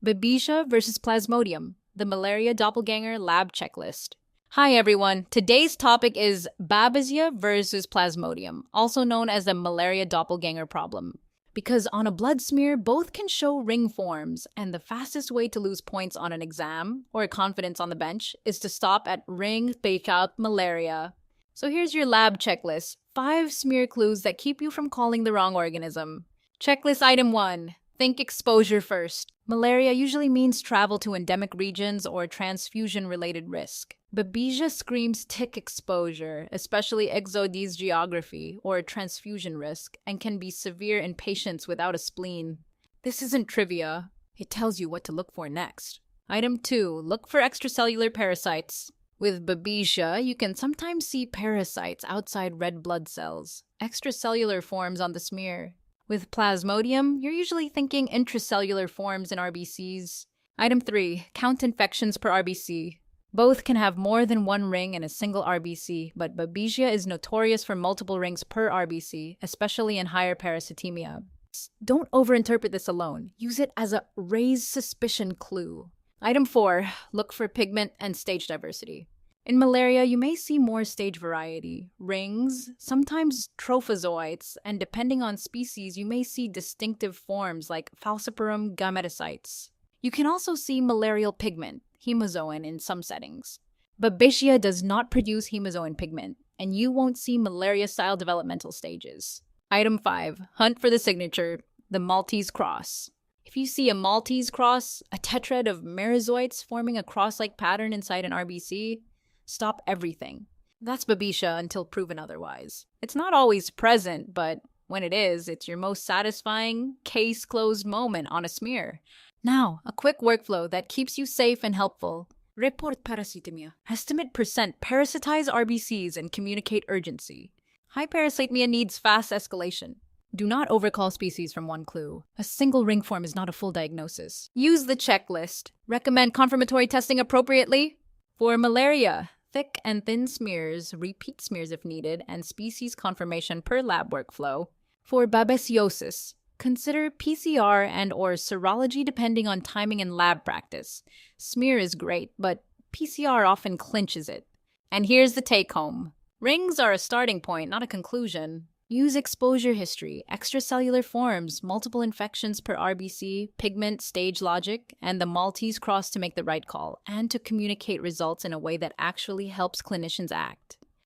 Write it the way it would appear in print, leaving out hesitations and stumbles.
Babesia versus Plasmodium, the malaria doppelganger lab checklist. Hi everyone, today's topic is Babesia versus Plasmodium, also known as the malaria doppelganger problem. Because on a blood smear, both can show ring forms, and the fastest way to lose points on an exam, or confidence on the bench, is to stop at ring breakout malaria. So here's your lab checklist, 5 smear clues that keep you from calling the wrong organism. Checklist item 1. Think exposure first. Malaria usually means travel to endemic regions or transfusion-related risk. Babesia screams tick exposure, especially exodes geography or transfusion risk, and can be severe in patients without a spleen. This isn't trivia. It tells you what to look for next. Item 2. Look for extracellular parasites. With Babesia, you can sometimes see parasites outside red blood cells, extracellular forms on the smear. With Plasmodium, you're usually thinking intracellular forms in RBCs. Item 3. Count infections per RBC. Both can have more than one ring in a single RBC, but Babesia is notorious for multiple rings per RBC, especially in higher parasitemia. Don't overinterpret this alone. Use it as a raise suspicion clue. Item 4. Look for pigment and stage diversity. In malaria, you may see more stage variety, rings, sometimes trophozoites, and depending on species, you may see distinctive forms like Falciparum gametocytes. You can also see malarial pigment, hemozoin, in some settings. Babesia does not produce hemozoin pigment, and you won't see malaria-style developmental stages. Item 5. Hunt for the signature, the Maltese cross. If you see a Maltese cross, a tetrad of merozoites forming a cross-like pattern inside an RBC, stop everything. That's Babesia until proven otherwise. It's not always present, but when it is, it's your most satisfying, case-closed moment on a smear. Now, a quick workflow that keeps you safe and helpful. Report parasitemia. Estimate percent parasitize RBCs and communicate urgency. High parasitemia needs fast escalation. Do not overcall species from one clue. A single ring form is not a full diagnosis. Use the checklist. Recommend confirmatory testing appropriately. For malaria, thick and thin smears, repeat smears if needed, and species confirmation per lab workflow. For babesiosis, consider PCR and/or serology depending on timing and lab practice. Smear is great, but PCR often clinches it. And here's the take-home. Rings are a starting point, not a conclusion. Use exposure history, extracellular forms, multiple infections per RBC, pigment, stage logic, and the Maltese cross to make the right call, and to communicate results in a way that actually helps clinicians act.